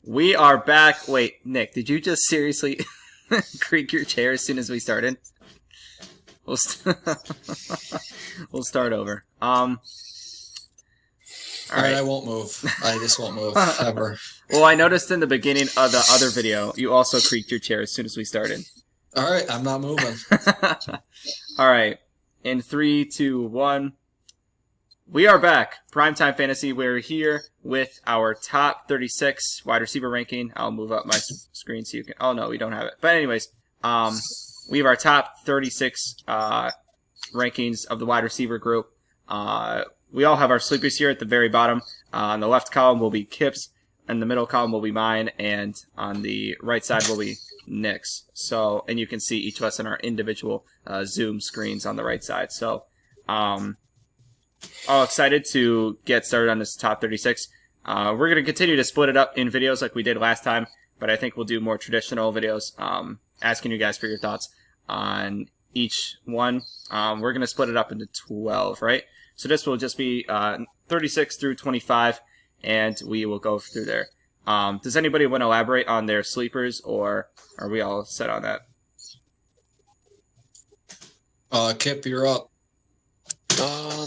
We are back. Wait, Nick, did you just seriously creak your chair as soon as we started? We'll, st- we'll start over. All All right, right. I won't move. I just won't move ever. Well, I noticed in the beginning of the other video, you also creaked your chair as soon as we started. All right, I'm not moving. All right. In 3, 2, 1. We are back. Primetime Fantasy. We're here with our top 36 wide receiver ranking. I'll move up my screen so you can. Oh, no, we don't have it. But, anyways, we have our top 36 rankings of the wide receiver group. We all have our sleepers here at the very bottom. On the left column will be Kip's, and the middle column will be mine, and on the right side will be Nick's. So, and you can see each of us in our individual Zoom screens on the right side. So, all excited to get started on this top 36. We're going to continue to split it up in videos like we did last time, but I think we'll do more traditional videos asking you guys for your thoughts on each one. We're going to split it up into 12, right? So this will just be 36 through 25, and we will go through there. Does anybody want to elaborate on their sleepers, or are we all set on that? Kip, you're up.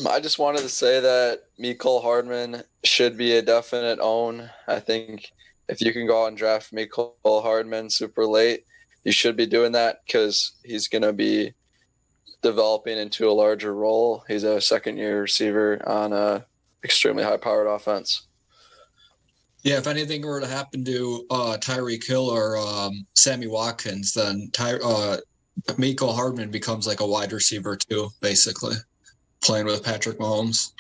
I just wanted to say that Mecole Hardman should be a definite own. I think if you can go out and draft Mecole Hardman super late, you should be doing that because he's going to be developing into a larger role. He's a second-year receiver on a extremely high-powered offense. Yeah, if anything were to happen to Tyreek Hill or Sammy Watkins, then Mecole Hardman becomes like a wide receiver too, basically, playing with Patrick Mahomes.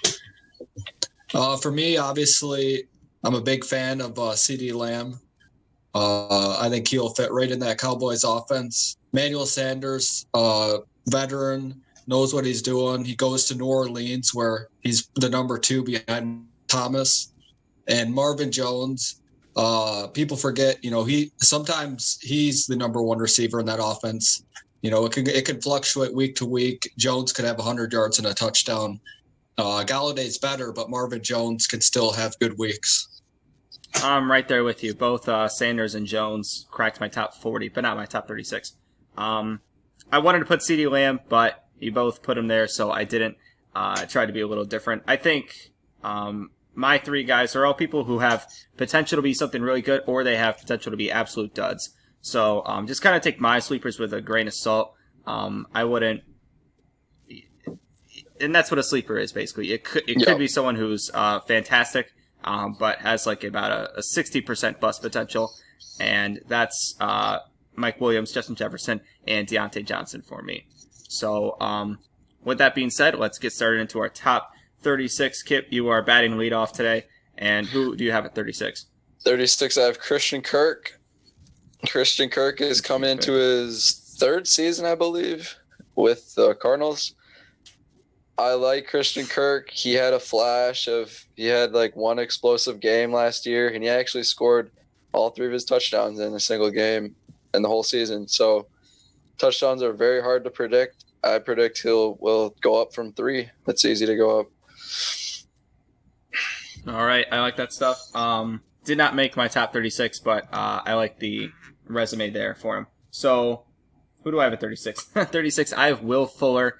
For me, obviously, I'm a big fan of CeeDee Lamb. I think he'll fit right in that Cowboys offense. Manuel Sanders, veteran, knows what he's doing. He goes to New Orleans where he's the number 2 behind Thomas. And Marvin Jones, people forget, sometimes he's the number 1 receiver in that offense. It can fluctuate week to week. Jones could have 100 yards and a touchdown. Galladay's better, but Marvin Jones can still have good weeks. I'm right there with you. Both Sanders and Jones cracked my top 40, but not my top 36. I wanted to put CeeDee Lamb, but you both put him there, so I didn't. Try to be a little different. I think my 3 guys are all people who have potential to be something really good, or they have potential to be absolute duds. So just kind of take my sleepers with a grain of salt. I wouldn't, and that's what a sleeper is basically. It could be someone who's fantastic, but has like about a 60% bust potential, and that's Mike Williams, Justin Jefferson, and Deontay Johnson for me. So with that being said, let's get started into our top 36. Kip, you are batting leadoff today, and who do you have at 36? 36, I have Christian Kirk. Christian Kirk is coming into his 3rd season, I believe, with the Cardinals. I like Christian Kirk. He had a flash he had like 1 explosive game last year, and he actually scored all 3 of his touchdowns in a single game in the whole season. So touchdowns are very hard to predict. I predict will go up from 3. That's easy to go up. All right, I like that stuff. Did not make my top 36, but I like the resume there for him. So, who do I have at 36? 36, I have Will Fuller.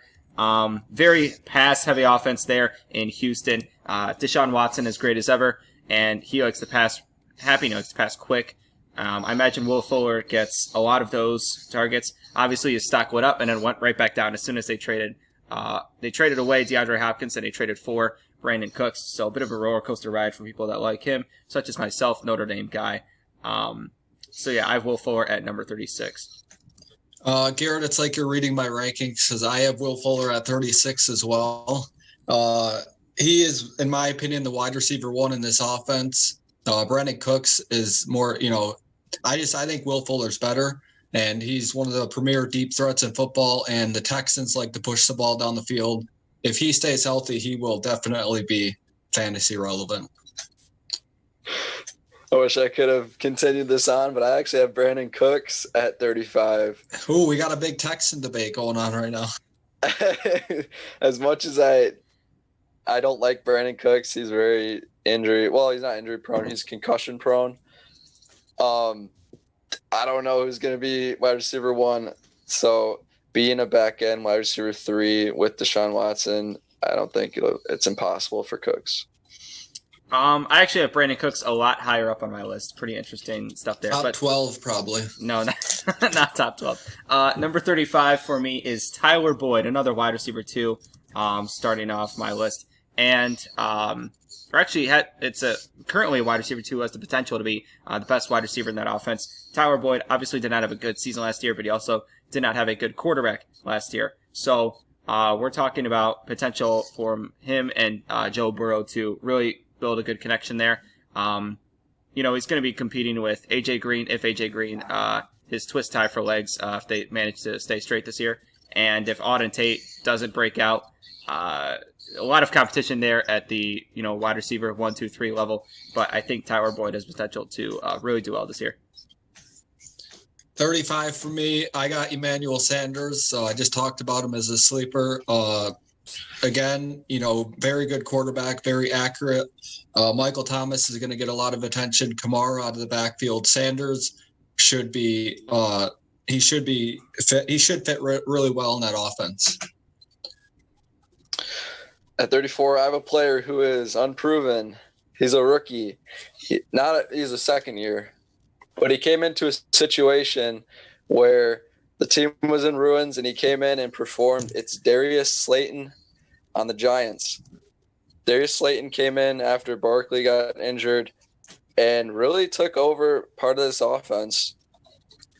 Very pass-heavy offense there in Houston. Deshaun Watson is great as ever, and he likes to pass. Happy likes to pass quick. I imagine Will Fuller gets a lot of those targets. Obviously, his stock went up and then went right back down as soon as they traded. They traded away DeAndre Hopkins and they traded for Brandon Cooks. So a bit of a roller coaster ride for people that like him, such as myself, Notre Dame guy. So yeah, I have Will Fuller at number 36. Garrett, it's like you're reading my rankings because I have Will Fuller at 36 as well. He is, in my opinion, the wide receiver 1 in this offense. Brandon Cooks is more, I think Will Fuller's better, and he's one of the premier deep threats in football, and the Texans like to push the ball down the field. If he stays healthy, he will definitely be fantasy relevant. I wish I could have continued this on, but I actually have Brandon Cooks at 35. Ooh, we got a big Texan debate going on right now. As much as I don't like Brandon Cooks, he's very injury. Well, he's not injury prone. He's concussion prone. I don't know who's going to be wide receiver 1. So being a back end wide receiver 3 with Deshaun Watson, I don't think it's impossible for Cooks. I actually have Brandon Cooks a lot higher up on my list. Pretty interesting stuff there. Top But 12 probably. no, not top 12. Number 35 for me is Tyler Boyd, another wide receiver 2, starting off my list. And it's currently a wide receiver 2 has the potential to be the best wide receiver in that offense. Tyler Boyd obviously did not have a good season last year, but he also did not have a good quarterback last year. So we're talking about potential for him and Joe Burrow to really build a good connection there. He's going to be competing with AJ Green if AJ Green his twist tie for legs if they manage to stay straight this year, and if Auden Tate doesn't break out. A lot of competition there at the wide receiver 1, 2, 3 level, but I think Tyler Boyd has potential to really do well this year. 35 for me. I got Emmanuel Sanders, so I just talked about him as a sleeper. Again, very good quarterback, very accurate. Michael Thomas is going to get a lot of attention. Kamara out of the backfield. Sanders should be he should fit really well in that offense. At 34, I have a player who is unproven. He's a rookie. He's a second year, but he came into a situation where the team was in ruins and he came in and performed. It's Darius Slayton on the Giants. Darius Slayton came in after Barkley got injured and really took over part of this offense.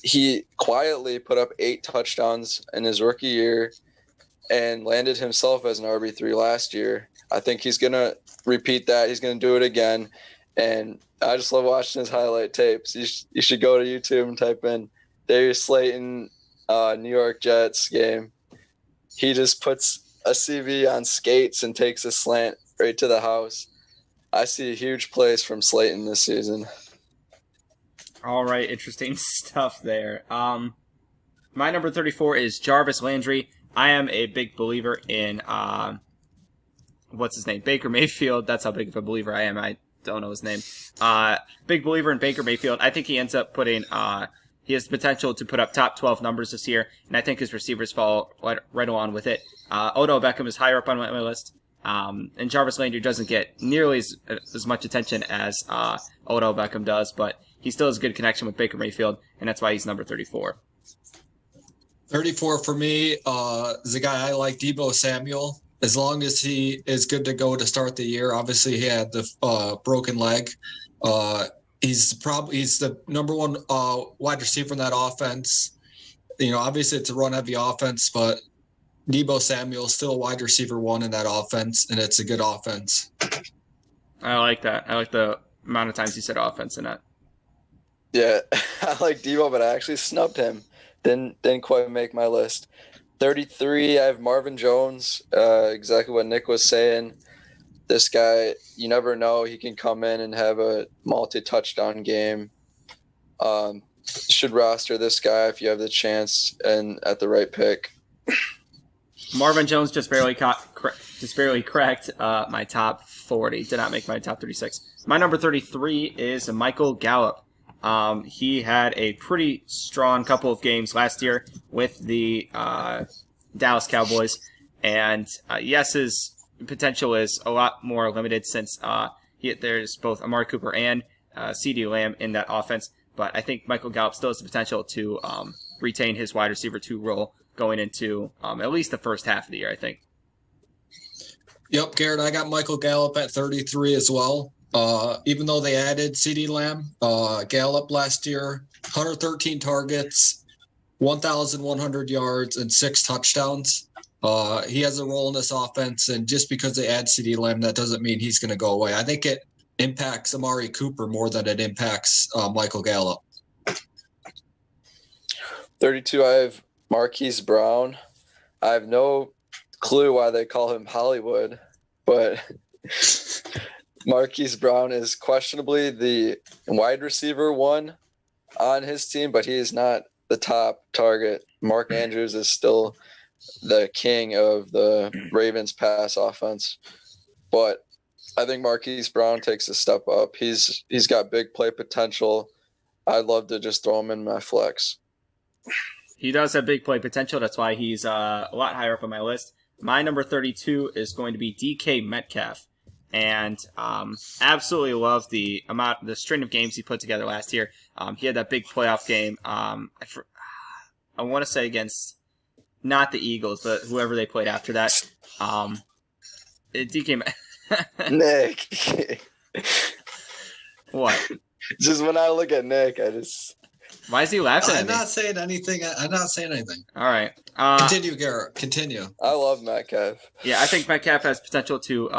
He quietly put up 8 touchdowns in his rookie year and landed himself as an RB3 last year. I think he's going to repeat that. He's going to do it again. And I just love watching his highlight tapes. You should go to YouTube and type in Darius Slayton, New York Jets game. He just puts a CV on skates and takes a slant right to the house. I see huge plays from Slayton this season. All right, interesting stuff there. My number 34 is Jarvis Landry. I am a big believer in Baker Mayfield. That's how big of a believer I am. I don't know his name. Big believer in Baker Mayfield. I think he ends up putting he has the potential to put up top 12 numbers this year, and I think his receivers fall right along with it. Odell Beckham is higher up on my list, and Jarvis Landry doesn't get nearly as much attention as Odell Beckham does, but he still has a good connection with Baker Mayfield, and that's why he's number 34. 34 for me is a guy I like, Deebo Samuel. As long as he is good to go to start the year. Obviously, he had the broken leg. He's the number 1 wide receiver in that offense. Obviously it's a run-heavy offense, but Deebo Samuel is still a wide receiver 1 in that offense, and it's a good offense. I like that. I like the amount of times he said offense in that. Yeah, I like Deebo, but I actually snubbed him. Didn't quite make my list. 33, I have Marvin Jones. Exactly what Nick was saying. This guy, you never know. He can come in and have a multi-touchdown game. Should roster this guy if you have the chance and at the right pick. Marvin Jones just barely cracked my top 40. Did not make my top 36. My number 33 is Michael Gallup. He had a pretty strong couple of games last year with the Dallas Cowboys, and yes, his potential is a lot more limited since there's both Amari Cooper and CeeDee Lamb in that offense. But I think Michael Gallup still has the potential to retain his wide receiver 2 role going into at least the first half of the year, I think. Yep, Garrett, I got Michael Gallup at 33 as well. Even though they added CeeDee Lamb, Gallup last year, 113 targets, 1,100 yards, and 6 touchdowns. He has a role in this offense, and just because they add CeeDee Lamb, that doesn't mean he's going to go away. I think it impacts Amari Cooper more than it impacts Michael Gallup. 32, I have Marquise Brown. I have no clue why they call him Hollywood, but Marquise Brown is questionably the wide receiver 1 on his team, but he is not the top target. Mark Andrews is still the king of the Ravens pass offense. But I think Marquise Brown takes a step up. He's got big play potential. I'd love to just throw him in my flex. He does have big play potential. That's why he's a lot higher up on my list. My number 32 is going to be DK Metcalf. And absolutely love the string of games he put together last year. He had that big playoff game. I want to say against not the Eagles, but whoever they played after that. DK. Nick. What? Just when I look at Nick, I just. Why is he laughing? I'm not saying anything. I'm not saying anything. All right. Continue, Garrett. Continue. I love Metcalf. Yeah, I think Metcalf has potential to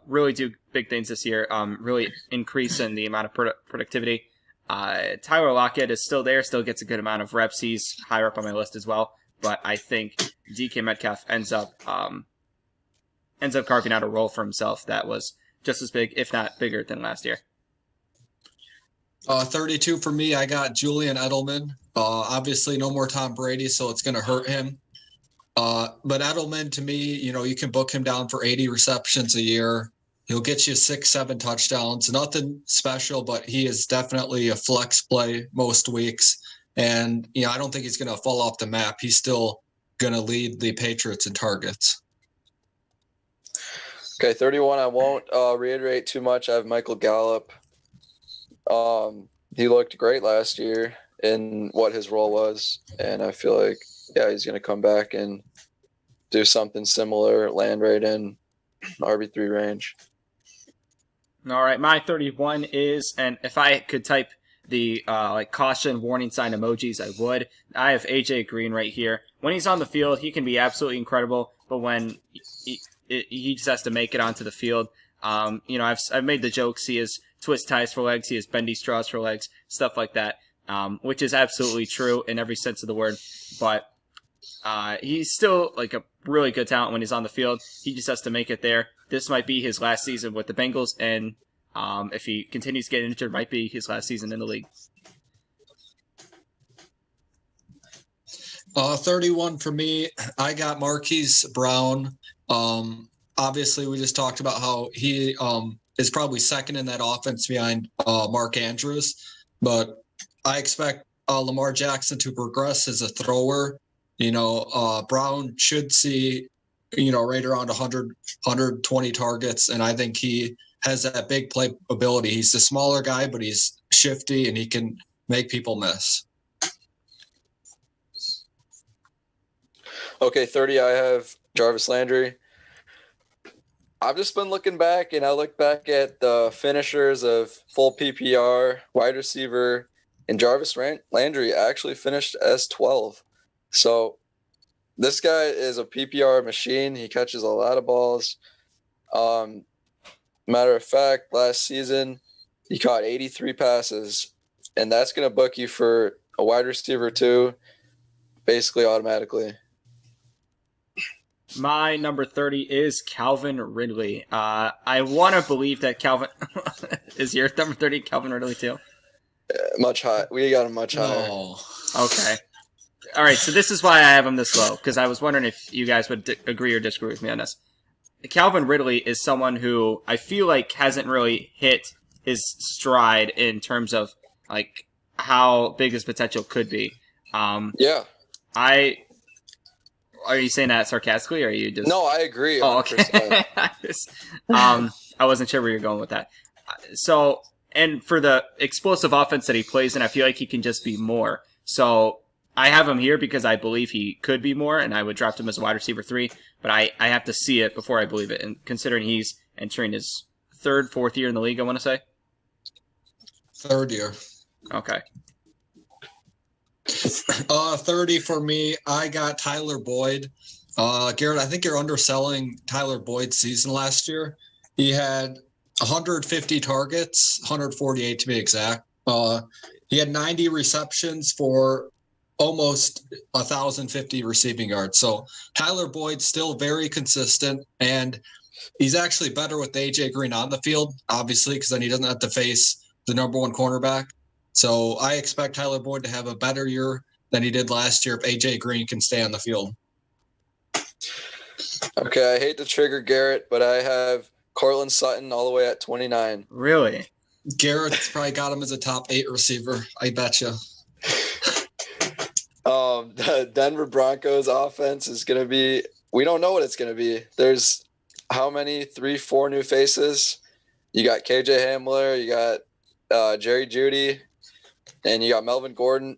really do big things this year. Really increase in the amount of productivity. Tyler Lockett is still there. Still gets a good amount of reps. He's higher up on my list as well. But I think DK Metcalf ends up carving out a role for himself that was just as big, if not bigger, than last year. 32 for me, I got Julian Edelman. Obviously, no more Tom Brady, so it's going to hurt him. But Edelman, to me, you can book him down for 80 receptions a year. He'll get you 6-7 touchdowns. Nothing special, but he is definitely a flex play most weeks. And, I don't think he's going to fall off the map. He's still going to lead the Patriots in targets. Okay, 31. I won't reiterate too much. I have Michael Gallup. He looked great last year in what his role was, and I feel like, he's going to come back and do something similar, land right in RB3 range. All right, my 31 is, and if I could type the caution warning sign emojis, I would. I have AJ Green right here. When he's on the field, he can be absolutely incredible, but when he just has to make it onto the field, I've made the jokes. He has twist ties for legs. He has bendy straws for legs, stuff like that, which is absolutely true in every sense of the word. But he's still like a really good talent when he's on the field. He just has to make it there. This might be his last season with the Bengals, and if he continues to get injured, might be his last season in the league. 31 for me, I got Marquise Brown. Obviously, we just talked about how he is probably second in that offense behind Mark Andrews. But I expect Lamar Jackson to progress as a thrower. Brown should see, right around 100, 120 targets. And I think he has that big play ability. He's a smaller guy, but he's shifty and he can make people miss. Okay, 30, I have Jarvis Landry. I've just been looking back, and I look back at the finishers of full PPR, wide receiver, and Jarvis Landry actually finished as 12. So this guy is a PPR machine. He catches a lot of balls. Matter of fact, last season, he caught 83 passes, and that's going to book you for a wide receiver too, basically automatically. My number 30 is Calvin Ridley. I want to believe that Calvin is your number 30 Calvin Ridley too. Much high. We got him much higher. Oh. Okay. All right. So this is why I have him this low, because I was wondering if you guys would agree or disagree with me on this. Calvin Ridley is someone who I feel like hasn't really hit his stride in terms of like how big his potential could be. Yeah. Are you saying that sarcastically, or are you just? No, I agree. Oh, okay. I wasn't sure where you're going with that. So, and for the explosive offense that he plays in, I feel like he can just be more. So I have him here because I believe he could be more, and I would draft him as a wide receiver 3. But I have to see it before I believe it. And considering he's entering his fourth year in the league, I want to say. Third year. Okay. 30 for me, I got Tyler Boyd. Garrett, I think you're underselling Tyler Boyd's season last year. He had 150 targets, 148 to be exact. He had 90 receptions for almost 1,050 receiving yards. So Tyler Boyd's still very consistent, and he's actually better with AJ Green on the field, obviously, because then he doesn't have to face the number one cornerback. So I expect Tyler Boyd to have a better year than he did last year if AJ Green can stay on the field. Okay, I hate to trigger Garrett, but I have Cortland Sutton all the way at 29. Really? Garrett's probably got him as a top 8 receiver. I bet you. The Denver Broncos offense is going to be, we don't know what it's going to be. There's how many? 3-4 new faces. You got KJ Hamler, you got Jerry Jeudy, and you got Melvin Gordon.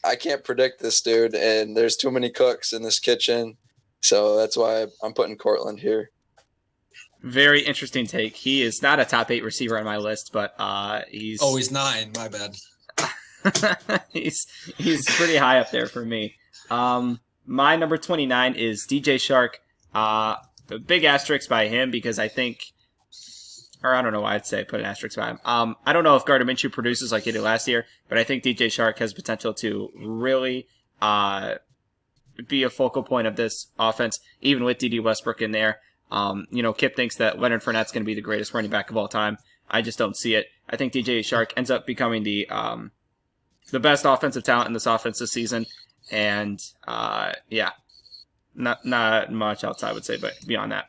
I can't predict this dude, and there's too many cooks in this kitchen. So that's why I'm putting Cortland here. Very interesting take. He is not a top 8 receiver on my list, but he's... Oh, he's 9. My bad. he's pretty high up there for me. My number 29 is DJ Shark. A big asterisk by him because I think, or I don't know why I'd say put an asterisk by him. I don't know if Gardner Minshew produces like he did last year, but I think DJ Shark has potential to really be a focal point of this offense, even with D.D. Westbrook in there. Kip thinks that Leonard Fournette's going to be the greatest running back of all time. I just don't see it. I think DJ Shark ends up becoming the best offensive talent in this offense this season. And, not much else I would say, but beyond that.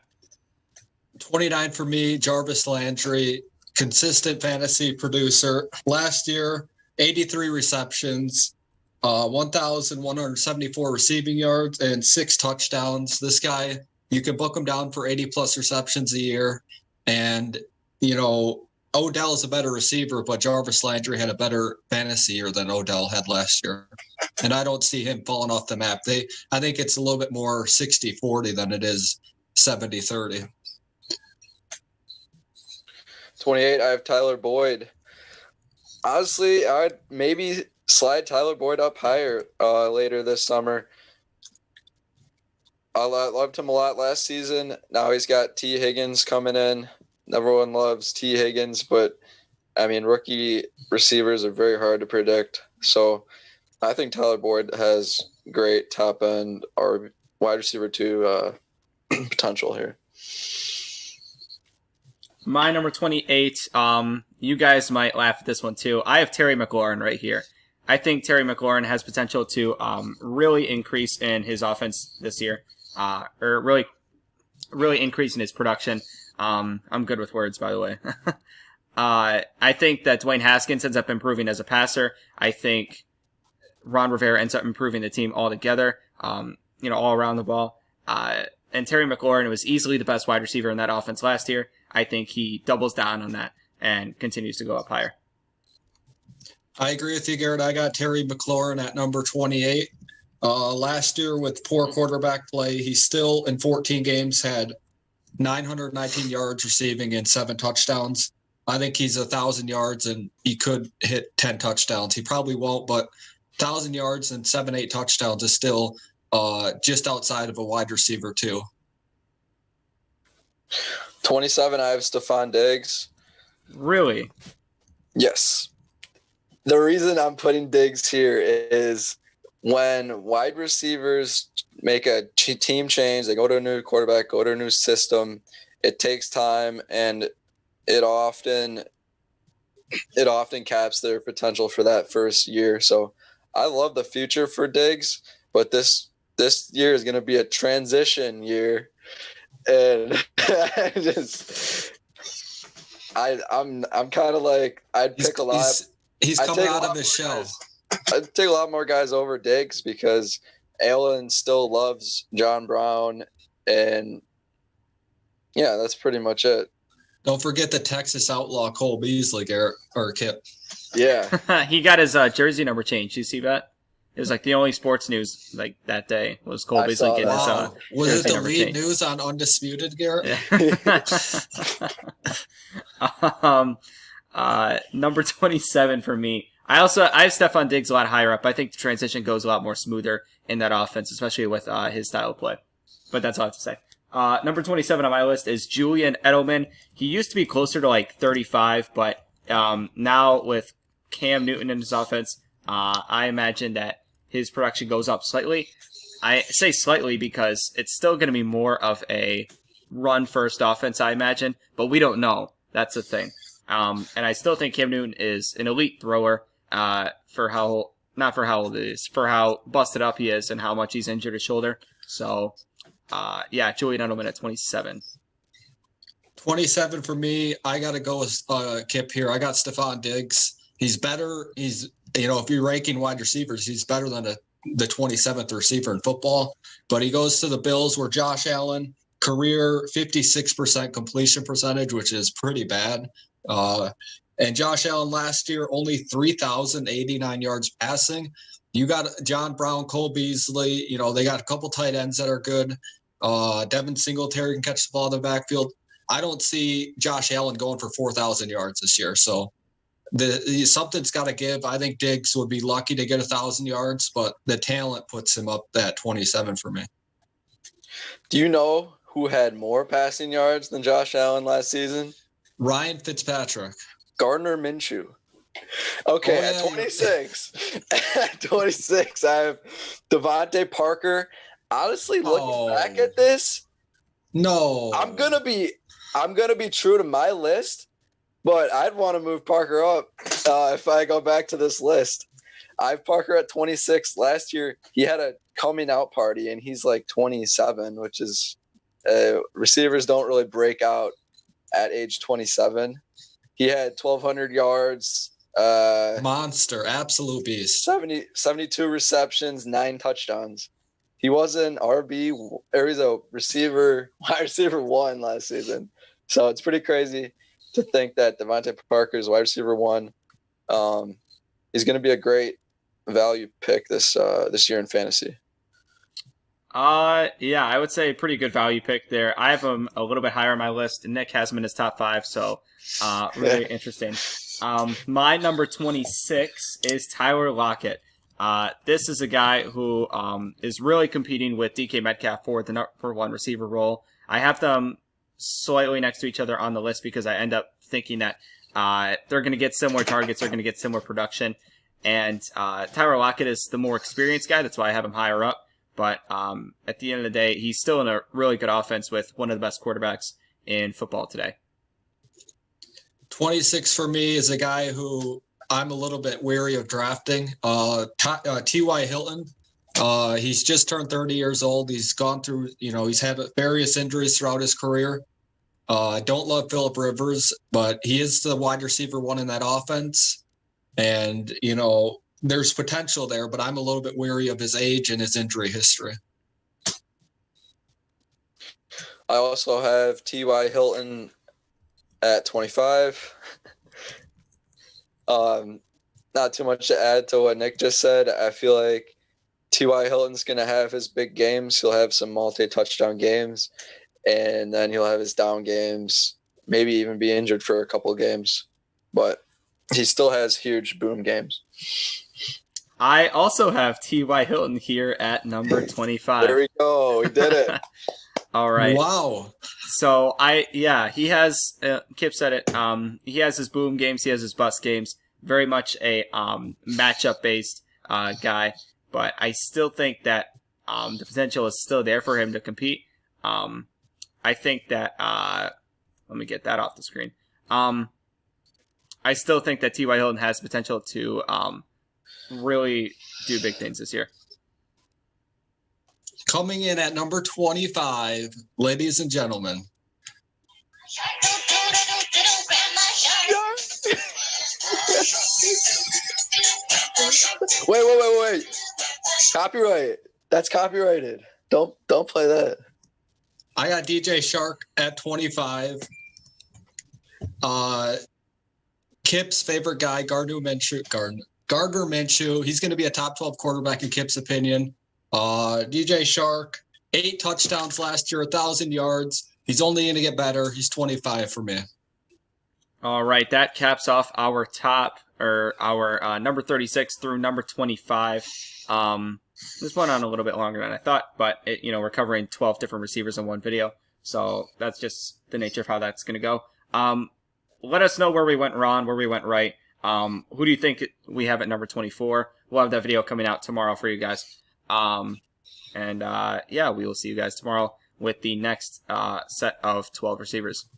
29 for me, Jarvis Landry, consistent fantasy producer. Last year, 83 receptions, 1,174 receiving yards, and 6 touchdowns. This guy, you can book him down for 80-plus receptions a year. And, Odell is a better receiver, but Jarvis Landry had a better fantasy year than Odell had last year. And I don't see him falling off the map. I think it's a little bit more 60-40 than it is 70-30. 28, I have Tyler Boyd. Honestly, I'd maybe slide Tyler Boyd up higher later this summer. I loved him a lot last season. Now he's got T. Higgins coming in. Everyone loves T. Higgins, but, rookie receivers are very hard to predict. So I think Tyler Boyd has great top-end or wide receiver 2 potential here. My number 28, you guys might laugh at this one too. I have Terry McLaurin right here. I think Terry McLaurin has potential to really increase in his offense this year, or really increase in his production. I'm good with words, by the way. I think that Dwayne Haskins ends up improving as a passer. I think Ron Rivera ends up improving the team altogether, all around the ball. And Terry McLaurin was easily the best wide receiver in that offense last year. I think he doubles down on that and continues to go up higher. I agree with you, Garrett. I got Terry McLaurin at number 28. Last year with poor quarterback play, he still in 14 games had 919 yards receiving and 7 touchdowns. I think he's 1,000 yards and he could hit 10 touchdowns. He probably won't, but 1,000 yards and 7-8 touchdowns is still just outside of a wide receiver too. 27, I have Stephon Diggs. Really? Yes. The reason I'm putting Diggs here is when wide receivers make a team change, they go to a new quarterback, go to a new system, it takes time, and it often caps their potential for that first year. So I love the future for Diggs, but this year is going to be a transition year, and I'm kind of like I'd pick a lot. He's coming out of his shell. I'd take a lot more guys over Diggs because Allen still loves John Brown, and yeah, that's pretty much it. Don't forget the Texas outlaw Cole Beasley, Garrett or Kip. Yeah, he got his jersey number changed. You see that? It was like the only sports news like that day was Cole Beasley getting his was it the lead changed. news on Undisputed, Garrett? Yeah. Number 27 for me. I have Stephon Diggs a lot higher up. I think the transition goes a lot more smoother in that offense, especially with his style of play. But that's all I have to say. Number 27 on my list is Julian Edelman. He used to be closer to like 35, but now with Cam Newton in his offense, I imagine that his production goes up slightly. I say slightly because it's still going to be more of a run-first offense, I imagine, but we don't know. That's the thing. And I still think Cam Newton is an elite thrower for how busted up he is and how much he's injured his shoulder. So, Julian Edelman at 27. 27 for me. I got to go with Kip here. I got Stephon Diggs. He's better. He's, if you're ranking wide receivers, he's better than the 27th receiver in football. But he goes to the Bills where Josh Allen, career 56% completion percentage, which is pretty bad. And Josh Allen last year, only 3,089 yards passing. You got John Brown, Cole Beasley. They got a couple tight ends that are good. Devin Singletary can catch the ball in the backfield. I don't see Josh Allen going for 4,000 yards this year. So something's got to give. I think Diggs would be lucky to get 1,000 yards, but the talent puts him up at 27 for me. Do you know who had more passing yards than Josh Allen last season? Ryan Fitzpatrick. Gardner Minshew. Okay, at 26. At 26, I have Devontae Parker. Honestly, looking back at this, no. I'm gonna be true to my list, but I'd want to move Parker up if I go back to this list. I have Parker at 26. Last year, he had a coming out party, and he's like 27, which is receivers don't really break out at age 27. He had 1,200 yards. Monster, absolute beast. 72 receptions, 9 touchdowns. He was an RB, or he's a receiver, wide receiver 1 last season. So it's pretty crazy to think that Devontae Parker is wide receiver 1. He's going to be a great value pick this year in fantasy. Yeah, I would say pretty good value pick there. I have him a little bit higher on my list. Nick has him in his top 5, so really interesting. My number 26 is Tyler Lockett. This is a guy who is really competing with DK Metcalf for the number 1 receiver role. I have them slightly next to each other on the list because I end up thinking that they're going to get similar targets, they're going to get similar production, and Tyler Lockett is the more experienced guy. That's why I have him higher up. But at the end of the day, he's still in a really good offense with one of the best quarterbacks in football today. 26 for me is a guy who I'm a little bit wary of drafting. T.Y. Hilton. He's just turned 30 years old. He's gone through, he's had various injuries throughout his career. I don't love Phillip Rivers, but he is the wide receiver 1 in that offense. And, there's potential there, but I'm a little bit wary of his age and his injury history. I also have T.Y. Hilton at 25. Not too much to add to what Nick just said. I feel like T.Y. Hilton's going to have his big games. He'll have some multi-touchdown games, and then he'll have his down games, maybe even be injured for a couple of games. But he still has huge boom games. I also have T.Y. Hilton here at number 25. There we go. We did it. All right. Wow. So he has, Kip said it, he has his boom games, he has his bust games, very much a matchup based guy, but I still think that the potential is still there for him to compete. I think that, let me get that off the screen. I still think that T.Y. Hilton has potential to really do big things this year. Coming in at number 25, ladies and gentlemen. Wait. Copyright. That's copyrighted. Don't play that. I got DJ Shark at 25. Kip's favorite guy, Gardner Minshew. He's going to be a top 12 quarterback in Kip's opinion. DJ Shark, 8 touchdowns last year, 1,000 yards. He's only going to get better. He's 25 for me. All right, that caps off our our number 36 through number 25. This went on a little bit longer than I thought, but we're covering 12 different receivers in one video, so that's just the nature of how that's going to go. Let us know where we went wrong, where we went right. Who do you think we have at number 24? We'll have that video coming out tomorrow for you guys. We will see you guys tomorrow with the next set of 12 receivers.